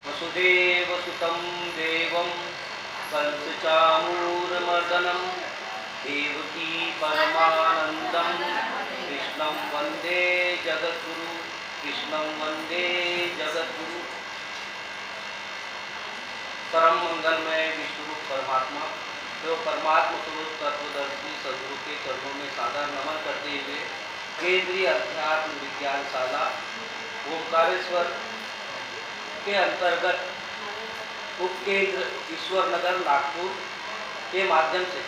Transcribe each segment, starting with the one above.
वसुदेवसुतं देवं कंसचाणूरमर्दनं देवकी परमानन्दं कृष्णं वन्दे जगद्गुरु कृष्णं वन्दे जगद्गुरु। परम मंगलमय विष्णु परमात्मा जो परमात्मा स्वरूप तत्वदर्शी सदगुरु के चरणों में सादर नमन करते हुए केंद्रीय अध्यात्म विज्ञानशाला ओंकारेश्वर के अंतर्गत उपकेंद्र ईश्वर नगर नागपुर के माध्यम से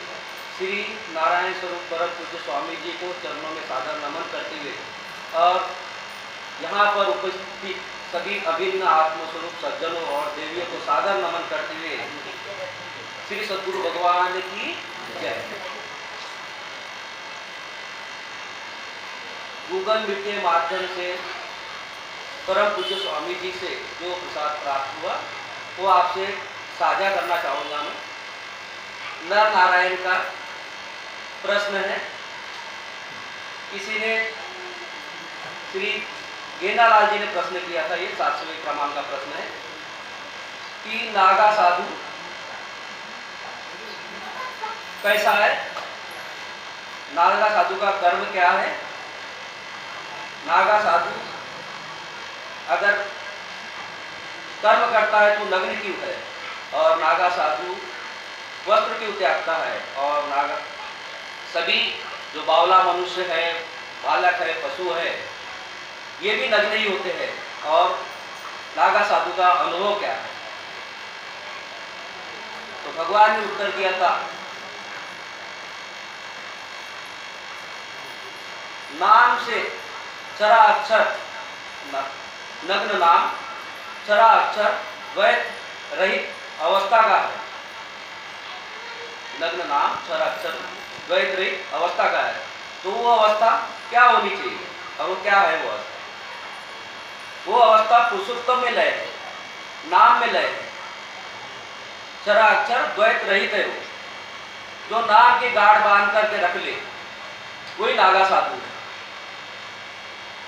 श्री नारायण स्वरूप परम पूज्य स्वामी जी को चरणों में सादर नमन करते हुए और यहाँ पर उपस्थित सभी अभिन्न आत्मस्वरूप सज्जनों और देवियों को सादर नमन करते हुए श्री सद्गुरु भगवान की जय। गूगल मीट के माध्यम से परम पूज्य स्वामी जी से जो प्रसाद प्राप्त हुआ वो आपसे साझा करना चाहूँगा। मैं नर नारायण का प्रश्न है। किसी ने श्री गेंदालाल जी ने प्रश्न किया था, ये 700वें क्रमांक का प्रश्न है कि नागा साधु कैसा है, नागा साधु का कर्म क्या है, नागा साधु अगर कर्म करता है तो नग्न क्यों है, और नागा साधु वस्त्र क्यों त्यागता है, और नागा सभी जो बावला मनुष्य है, बालक है, पशु है, ये भी नग्न ही होते हैं, और नागा साधु का अनुभव क्या है। तो भगवान ने उत्तर दिया था, नाम से चरा अक्षर नग्न नाम चरा अक्षर द्वैत रहित अवस्था का है। नग्न नाम चरा अक्षर द्वैत रहित अवस्था का है। तो वो अवस्था क्या होनी चाहिए, और वो क्या है वो अवस्था? वो अवस्था पुरुषोत्तम में लय है, नाम में लय है, चरा अक्षर द्वैत रहित है। वो जो नाम के गाढ़ बांध करके रख ले वही नागा साधु है।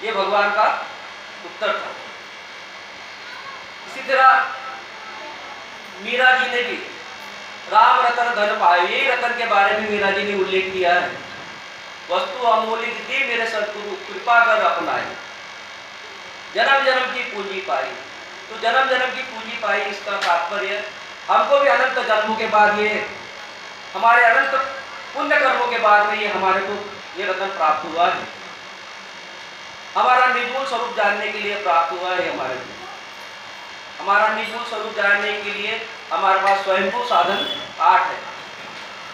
ये भगवान का उत्तर था। इसी तरह मीरा जी ने भी राम रतन धन पाए, यही रतन के बारे में मीरा जी ने उल्लेख किया है। वस्तु अमूल्य दी मेरे सद्गुरु कृपा कर अपनाए, जन्म जन्म की पूंजी पाई। तो जन्म जन्म की पूंजी पाई, इसका तात्पर्य हमको भी अनंत जन्मों के बाद, ये हमारे अनंत पुण्य कर्मों के बाद में ये हमारे को ये रतन प्राप्त हुआ है। हमारा निर्गुण स्वरूप जानने के लिए प्राप्त हुआ है। हमारा निर्गुण स्वरूप जानने के लिए हमारे पास स्वयंभू साधन 8 है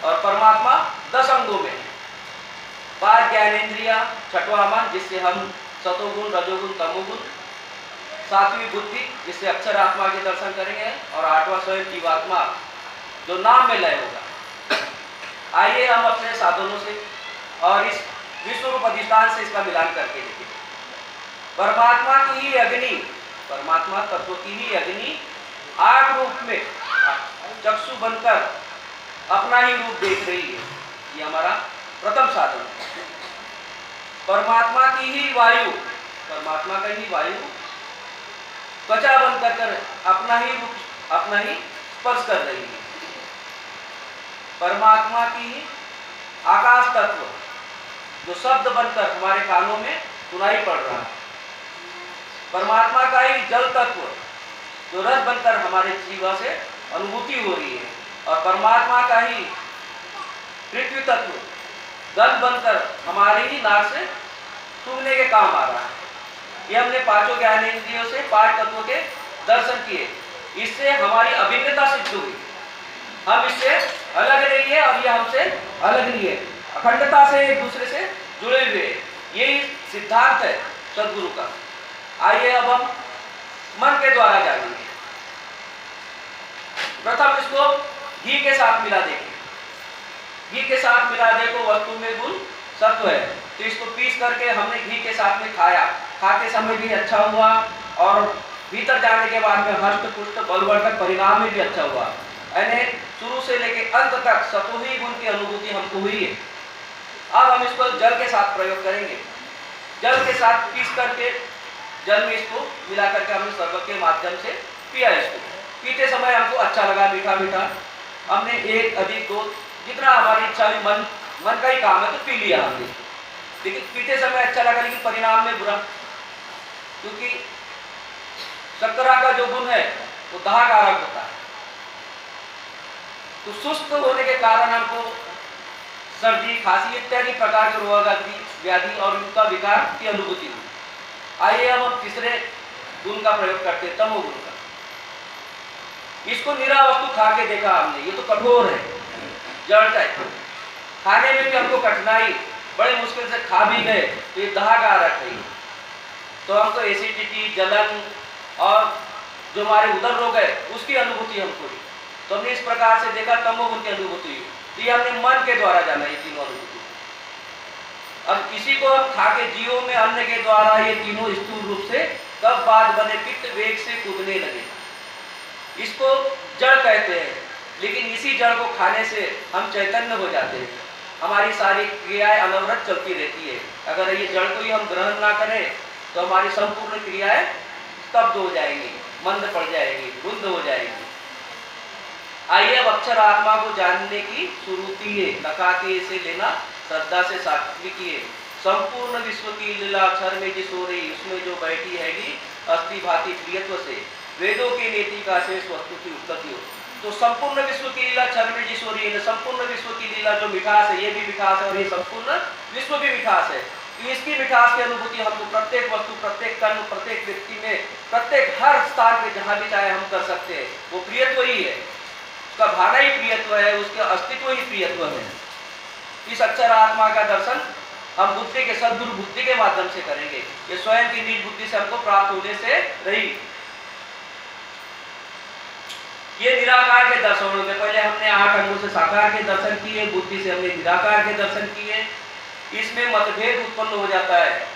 और परमात्मा 10 अंगों में है। 5 ज्ञानेन्द्रिया, 6वां मन जिससे हम सतोगुण रजोगुण तमोगुण, 7वीं बुद्धि जिससे अक्षर आत्मा के दर्शन करेंगे, और 8वां स्वयं जीवात्मा जो नाम में लय होगा। आइए हम अपने साधनों से और इस विश्व रूप अधिष्ठान से इसका मिलान करके देखें। परमात्मा की ही अग्नि, परमात्मा तत्व की ही अग्नि आग रूप में चक्षु बनकर अपना ही रूप देख रही है। ये हमारा प्रथम साधन है। परमात्मा की ही वायु, परमात्मा का ही वायु त्वचा बनकर अपना ही रूप, अपना ही स्पर्श कर रही है। परमात्मा की ही आकाश तत्व जो शब्द बनकर हमारे कानों में सुनाई पड़ रहा है। परमात्मा का ही जल तत्व जो रस बनकर हमारे जीवा से अनुभूति हो रही है, और परमात्मा का ही पृथ्वी तत्व गंध बनकर हमारी ही नाक से सूंघने के काम आ रहा है। ये हमने 5 ज्ञानेंद्रियों से 5 तत्वों के दर्शन किए। इससे हमारी अभिन्नता सिद्ध हुई। हम इससे अलग नहीं है और ये हमसे अलग नहीं है, अखंडता से एक दूसरे से जुड़े हुए। यही सिद्धांत है सद्गुरु का। आइए अब हम मन के द्वारा जानेंगे। प्रथम इसको घी के साथ मिला देखें। घी के साथ मिला देखो, वस्तु में गुण सत्व है। तो इसको पीस करके हमने घी के साथ में खाया, खाते समय भी अच्छा हुआ, और भीतर जाने के बाद में हष्ट पुष्ट बलवर्धक परिणाम में भी अच्छा हुआ। यानी शुरू से लेके अंत तक सतोही गुण की अनुभूति हमको हुई है। अब हम इसको जल के साथ प्रयोग करेंगे। जल के साथ पीस करके जल में इसको मिला करके हमने सर्वक के माध्यम से पिया इसको। पीते समय हमको अच्छा लगा, मीठा मीठा, हमने एक अधिक दो जितना हमारी इच्छा हुई, मन का ही काम है तो पी लिया हमने। लेकिन पीते समय अच्छा लगा, लेकिन परिणाम में बुरा, क्योंकि शर्करा का जो गुण है वो दाहकारक होता है। तो सुस्त होने के कारण हमको सर्दी, खांसी इत्यादि प्रकार के रोग आदि व्याधि और उनका विकार की अनुभूति हुई। आइए अब हम तीसरे गुण का प्रयोग करते हैं, तमोगुण का। इसको निरा वस्तु खा के देखा हमने, ये तो कठोर है, जड़ टाइप, खाने में भी हमको कठिनाई, बड़े मुश्किल से खा भी गए तो ये दाहकारक है। तो हमको एसिडिटी, जलन और जो हमारे उदर रोग है उसकी अनुभूति हमको हुई। तो हमने इस प्रकार से देखा, तमोगुण की अनुभूति हुई। तो ये हमने मन के द्वारा जाना ये तीनों अनुभूति। अब इसी को हम खा के जीवों में अन्न के द्वारा ये तीनों स्थूल रूप से कब बाद बने पित्त वेग से कूदने लगे, इसको जड़ कहते हैं। लेकिन इसी जड़ को खाने से हम चैतन्य हो जाते हैं, हमारी सारी क्रियाएं अनवरत चलती रहती है। अगर ये जड़ को ही हम ग्रहण ना करें तो हमारी संपूर्ण क्रियाएं स्तब्ध हो जाएंगी, मंद पड़ जाएगी, रुद्ध हो जाएगी। आइए अब अक्षर आत्मा को जानने की सुरुति है, लगा के इसे लेना, श्रद्धा से सात्विक है। संपूर्ण विश्व की लीला अक्षर में जिस हो रही, उसमें जो बैठी हैगी अस्थि भांति प्रियत्व से वेदों के नीति का शेष वस्तु की उत्पत्ति हो। तो संपूर्ण विश्व की लीला क्षर में जिस हो रही है, संपूर्ण विश्व की लीला जो मिठास है, ये भी मिठास है और ये संपूर्ण विश्व भी मिठास है। तो इसकी मिठास की अनुभूति हमको प्रत्येक वस्तु, प्रत्येक कर्म, प्रत्येक व्यक्ति में, प्रत्येक हर स्थान पे जहाँ भी चाहे हम कर सकते हैं। वो प्रियत्व ही है, उसका भाना ही प्रियत्व है, उसका अस्तित्व ही प्रियत्व है। इस अक्षर आत्मा का दर्शन हम बुद्धि के, सद्गुरु बुद्धि के माध्यम से करेंगे। ये स्वयं की निज बुद्धि से हमको प्राप्त होने से रही। ये निराकार के दर्शनों में पहले हमने 8 अंगों से साकार के दर्शन किए, बुद्धि से हमने निराकार के दर्शन किए। इसमें मतभेद उत्पन्न हो जाता है,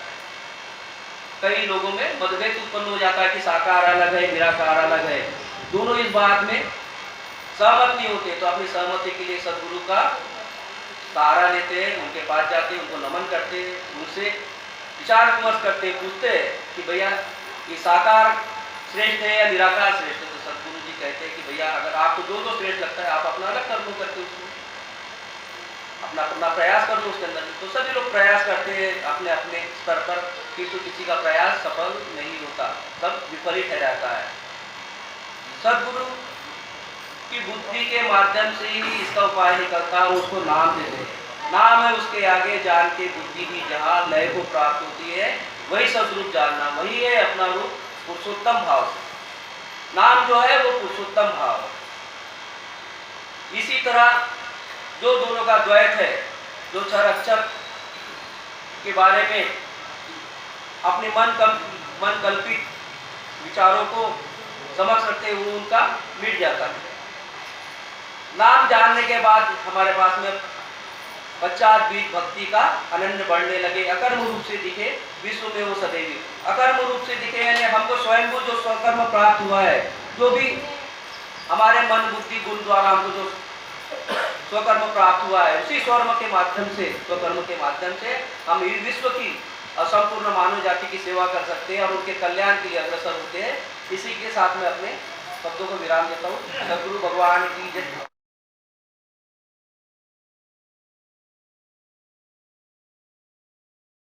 कई लोगों में मतभेद उत्पन्न हो जाता है कि साकार अलग है, निराकार अलग है। दोनों इस बात में सहमत नहीं होते, तो अपनी सहमति के लिए सद्गुरु का सहारा लेते हैं, उनके पास जाते हैं, उनको नमन करते हैं, उनसे विचार विमर्श करते हैं, पूछते हैं कि भैया ये साकार श्रेष्ठ है या निराकार श्रेष्ठ है। तो सद्गुरु जी कहते हैं कि भैया अगर आपको जो श्रेष्ठ लगता है आप अपना अलग कर लो, करके उसको अपना प्रयास कर लो उसके अंदर। तो सभी लोग प्रयास करते हैं अपने अपने स्तर पर, किंतु किसी का प्रयास सफल नहीं होता, सब विफलित रहता है। सद्गुरु की बुद्धि के माध्यम से ही इसका उपाय निकलता है, उसको नाम देते हैं। नाम है उसके आगे जान के बुद्धि की जहाँ लय को प्राप्त होती है, वही सदरूप जानना, वही है अपना रूप पुरुषोत्तम भाव से। नाम जो है वो पुरुषोत्तम भाव है। इसी तरह जो दोनों का द्वैत है, जो क्षर अक्षर के बारे में अपने मन कल्पित विचारों को समझ रखते हुए उनका मिट जाता है। नाम जानने के बाद हमारे पास में पश्चात बीज भक्ति का अनन्य बढ़ने लगे। अकर्म रूप से दिखे विश्व में वो सदैवी, अकर्म रूप से दिखे यानी हमको स्वयं जो स्वकर्म प्राप्त हुआ है, जो भी हमारे मन बुद्धि गुण द्वारा हमको जो स्वकर्म प्राप्त हुआ है, उसी स्वकर्म के माध्यम से, स्वकर्म के माध्यम से हम इस विश्व की असंपूर्ण मानव जाति की सेवा कर सकते हैं और उनके कल्याण के लिए अग्रसर होते हैं। इसी के साथ में अपने शब्दों को विराम देता हूँ। सद्गुरु भगवान की जय।